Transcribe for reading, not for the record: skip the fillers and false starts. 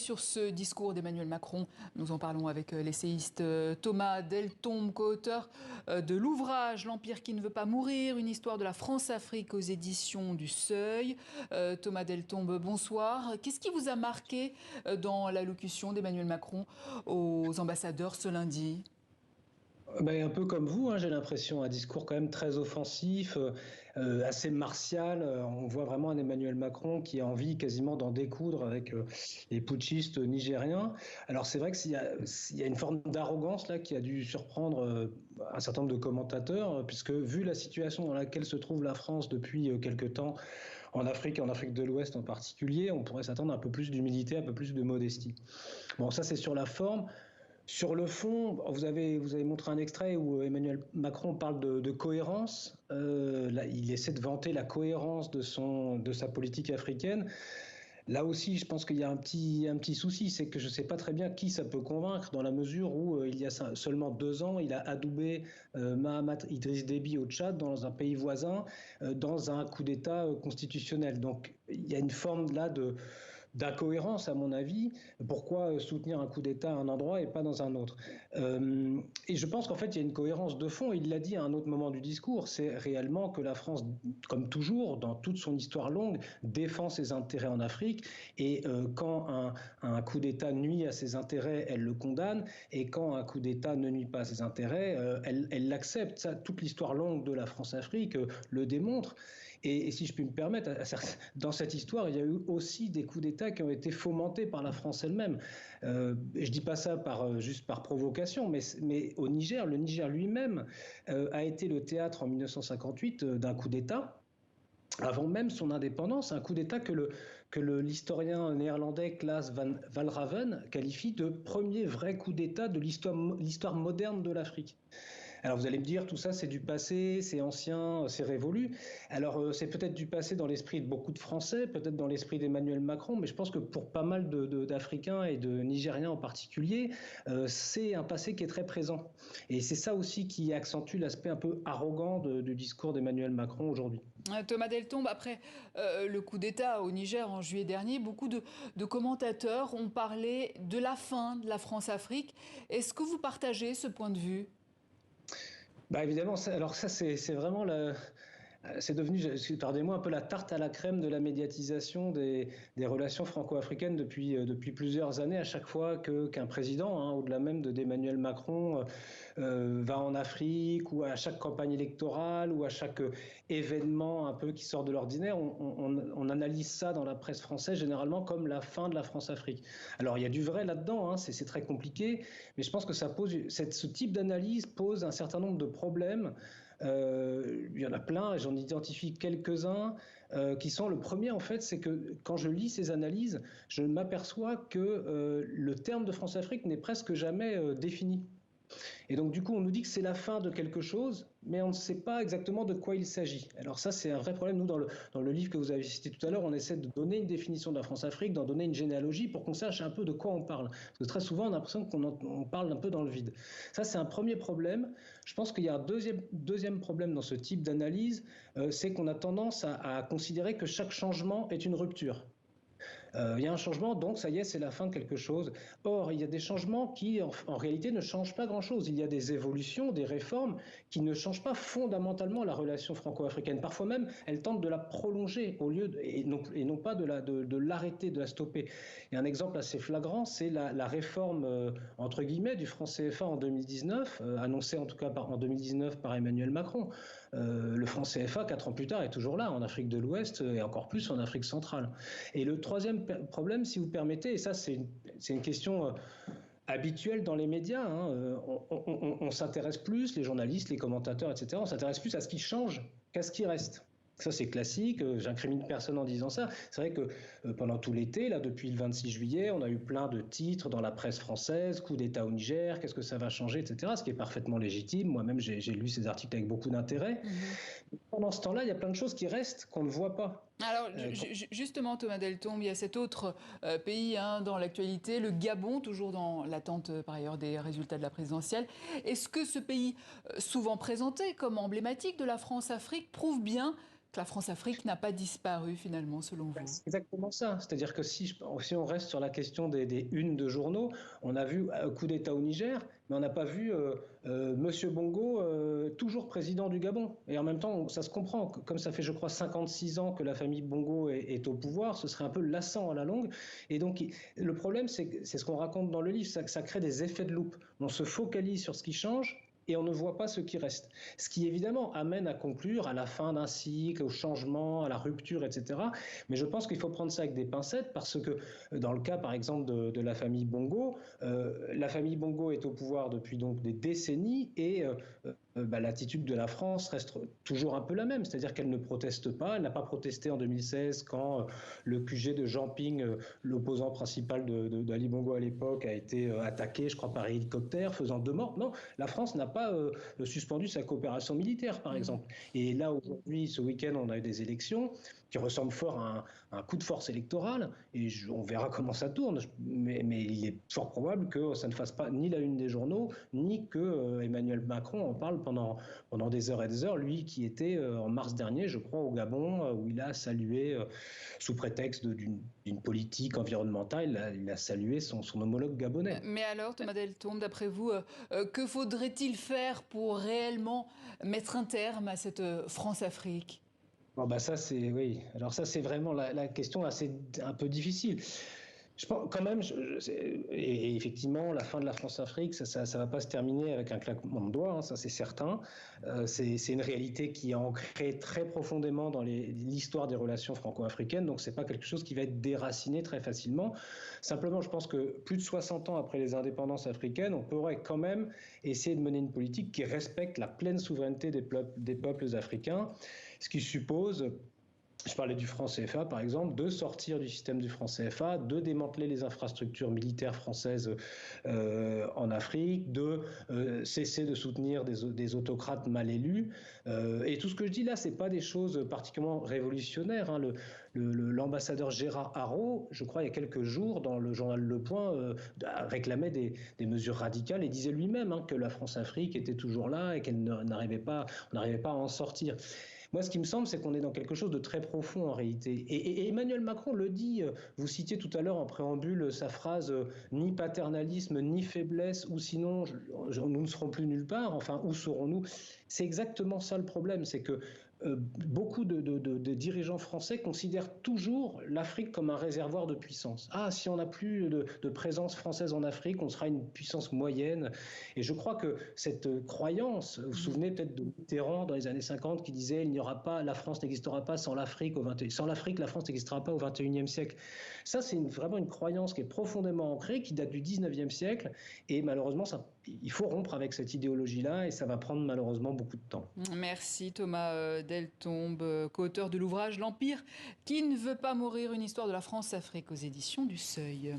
sur ce discours d'Emmanuel Macron. Nous en parlons avec l'essayiste Thomas Deltombe, co-auteur de l'ouvrage L'Empire qui ne veut pas mourir, une histoire de la France-Afrique aux éditions du Seuil. Thomas Deltombe, bonsoir. Qu'est-ce qui vous a marqué dans l'allocution d'Emmanuel Macron aux ambassadeurs ce lundi ? Un peu comme vous, j'ai l'impression, un discours quand même très offensif, assez martial. On voit vraiment un Emmanuel Macron qui a envie quasiment d'en découdre avec les putschistes nigériens. Alors c'est vrai qu'il y a une forme d'arrogance là qui a dû surprendre un certain nombre de commentateurs, puisque vu la situation dans laquelle se trouve la France depuis quelque temps, en Afrique et en Afrique de l'Ouest en particulier, on pourrait s'attendre à un peu plus d'humilité, un peu plus de modestie. Bon, ça c'est sur la forme. Sur le fond, vous avez montré un extrait où Emmanuel Macron parle de cohérence. Là, il essaie de vanter la cohérence de sa politique africaine. Là aussi, je pense qu'il y a un petit souci, c'est que je ne sais pas très bien qui ça peut convaincre, dans la mesure où il y a seulement 2 ans, il a adoubé Mahamat Idriss Déby au Tchad, dans un pays voisin, dans un coup d'État constitutionnel. Donc il y a une forme là d'incohérence, à mon avis. Pourquoi soutenir un coup d'État à un endroit et pas dans un autre ? Et je pense qu'en fait, il y a une cohérence de fond. Il l'a dit à un autre moment du discours, c'est réellement que la France, comme toujours, dans toute son histoire longue, défend ses intérêts en Afrique. Et quand un coup d'État nuit à ses intérêts, elle le condamne. Et quand un coup d'État ne nuit pas à ses intérêts, elle l'accepte. Ça, toute l'histoire longue de la France-Afrique le démontre. Et si je puis me permettre, dans cette histoire, il y a eu aussi des coups d'État qui ont été fomentés par la France elle-même. Je dis pas ça juste par provocation, mais au Niger, le Niger lui-même a été le théâtre en 1958 d'un coup d'État. Avant même son indépendance, un coup d'État que l'historien néerlandais Klaas van Walraven qualifie de premier vrai coup d'État de l'histoire moderne de l'Afrique. Alors vous allez me dire, tout ça c'est du passé, c'est ancien, c'est révolu. Alors c'est peut-être du passé dans l'esprit de beaucoup de Français, peut-être dans l'esprit d'Emmanuel Macron, mais je pense que pour pas mal d'Africains et de Nigériens en particulier, c'est un passé qui est très présent. Et c'est ça aussi qui accentue l'aspect un peu arrogant du discours d'Emmanuel Macron aujourd'hui. Thomas Deltombe, après le coup d'État au Niger en juillet dernier, beaucoup de commentateurs ont parlé de la fin de la France-Afrique. Est-ce que vous partagez ce point de vue ? Évidemment, alors ça c'est vraiment c'est devenu, pardonnez-moi, un peu la tarte à la crème de la médiatisation des relations franco-africaines depuis plusieurs années. À chaque fois qu'un président, au-delà même d'Emmanuel Macron, va en Afrique, ou à chaque campagne électorale, ou à chaque événement un peu qui sort de l'ordinaire, on analyse ça dans la presse française généralement comme la fin de la France-Afrique. Alors il y a du vrai là-dedans, c'est très compliqué, mais je pense que ce type d'analyse pose un certain nombre de problèmes. Il y en a plein et j'en identifie quelques-uns qui sont, le premier en fait, c'est que quand je lis ces analyses, je m'aperçois que le terme de France-Afrique n'est presque jamais défini. Et donc du coup on nous dit que c'est la fin de quelque chose, mais on ne sait pas exactement de quoi il s'agit. Alors ça c'est un vrai problème. Nous dans le livre que vous avez cité tout à l'heure, on essaie de donner une définition de la France-Afrique, d'en donner une généalogie pour qu'on sache un peu de quoi on parle. Parce que très souvent on a l'impression qu'on parle un peu dans le vide. Ça c'est un premier problème. Je pense qu'il y a un deuxième problème dans ce type d'analyse, c'est qu'on a tendance à considérer que chaque changement est une rupture. Il y a un changement, donc ça y est, c'est la fin de quelque chose. Or, il y a des changements qui, en réalité, ne changent pas grand-chose. Il y a des évolutions, des réformes qui ne changent pas fondamentalement la relation franco-africaine. Parfois même, elles tentent de la prolonger et non pas de l'arrêter, de la stopper. Il y a un exemple assez flagrant, c'est la réforme, entre guillemets, du franc CFA en 2019, annoncée en tout cas en 2019 par Emmanuel Macron. Le franc CFA, 4 ans plus tard, est toujours là, en Afrique de l'Ouest et encore plus en Afrique centrale. Et le troisième problème, si vous permettez, et ça c'est une question habituelle dans les médias, on s'intéresse plus, les journalistes, les commentateurs, etc., on s'intéresse plus à ce qui change qu'à ce qui reste. Ça c'est classique, j'incrimine personne en disant ça. C'est vrai que pendant tout l'été, là depuis le 26 juillet, on a eu plein de titres dans la presse française, coup d'État au Niger, qu'est-ce que ça va changer, etc., ce qui est parfaitement légitime. Moi-même j'ai lu ces articles avec beaucoup d'intérêt. Pendant ce temps-là, il y a plein de choses qui restent qu'on ne voit pas. Alors justement, Thomas Deltombe, il y a cet autre pays dans l'actualité, le Gabon, toujours dans l'attente par ailleurs des résultats de la présidentielle. Est-ce que ce pays, souvent présenté comme emblématique de la France-Afrique, prouve bien que la France-Afrique n'a pas disparu finalement, selon vous? C'est exactement ça. C'est-à-dire que si on reste sur la question des unes de journaux, on a vu un coup d'État au Niger, mais on n'a pas vu Monsieur Bongo toujours président du Gabon. Et en même temps, ça se comprend. Comme ça fait, je crois, 56 ans que la famille Bongo est au pouvoir, ce serait un peu lassant à la longue. Et donc, le problème, c'est ce qu'on raconte dans le livre, ça crée des effets de loupe. On se focalise sur ce qui change et on ne voit pas ce qui reste. Ce qui évidemment amène à conclure à la fin d'un cycle, au changement, à la rupture, etc. Mais je pense qu'il faut prendre ça avec des pincettes parce que dans le cas par exemple de la famille Bongo est au pouvoir depuis donc des décennies et l'attitude de la France reste toujours un peu la même, c'est-à-dire qu'elle ne proteste pas, elle n'a pas protesté en 2016 quand le QG de Jean Ping, l'opposant principal d'Ali Bongo à l'époque, a été attaqué, je crois, par hélicoptère, faisant 2 morts. Non, la France n'a pas suspendu sa coopération militaire, par exemple. Et là, aujourd'hui, ce week-end, on a eu des élections qui ressemblent fort à un coup de force électoral, et on verra comment ça tourne. Mais il est fort probable que ça ne fasse pas ni la une des journaux, ni que Emmanuel Macron en parle pendant des heures et des heures, lui qui était en mars dernier, je crois, au Gabon, où il a salué, sous prétexte d'une politique environnementale, il a salué son homologue gabonais. Mais alors, Thomas Deltombe, d'après vous, que faudrait-il faire pour réellement mettre un terme à cette France-Afrique? Bon, bah ça, c'est, oui. Alors ça, c'est vraiment la question assez un peu difficile. Je pense quand même, et effectivement, la fin de la France-Afrique, ça va pas se terminer avec un claquement de doigts, hein, ça c'est certain. C'est une réalité qui est ancrée très profondément dans l'histoire des relations franco-africaines, donc c'est pas quelque chose qui va être déraciné très facilement. Simplement, je pense que plus de 60 ans après les indépendances africaines, on pourrait quand même essayer de mener une politique qui respecte la pleine souveraineté des peuples africains, ce qui suppose, je parlais du franc CFA par exemple, de sortir du système du franc CFA, de démanteler les infrastructures militaires françaises en Afrique, de cesser de soutenir des autocrates mal élus. Et tout ce que je dis là, c'est pas des choses particulièrement révolutionnaires, hein. L'ambassadeur Gérard Haraud, je crois il y a quelques jours, dans le journal Le Point, réclamait des mesures radicales et disait lui-même que la France-Afrique était toujours là et qu'on n'arrivait pas à en sortir. Moi, ce qui me semble, c'est qu'on est dans quelque chose de très profond en réalité. Et Emmanuel Macron le dit, vous citiez tout à l'heure en préambule sa phrase ni paternalisme, ni faiblesse, ou sinon nous ne serons plus nulle part, enfin, où serons-nous? C'est exactement ça le problème, c'est que beaucoup de dirigeants français considèrent toujours l'Afrique comme un réservoir de puissance. Ah, si on n'a plus de présence française en Afrique, on sera une puissance moyenne. Et je crois que cette croyance, vous vous souvenez peut-être de Mitterrand dans les années 50 qui disait il n'y aura pas, la France n'existera pas sans l'Afrique sans l'Afrique, la France n'existera pas au XXIe siècle. Ça, c'est vraiment une croyance qui est profondément ancrée, qui date du XIXe siècle. Et malheureusement, il faut rompre avec cette idéologie-là et ça va prendre malheureusement beaucoup de temps. Merci Thomas Deltombe, co-auteur de l'ouvrage L'Empire qui ne veut pas mourir, une histoire de la France-Afrique aux éditions du Seuil.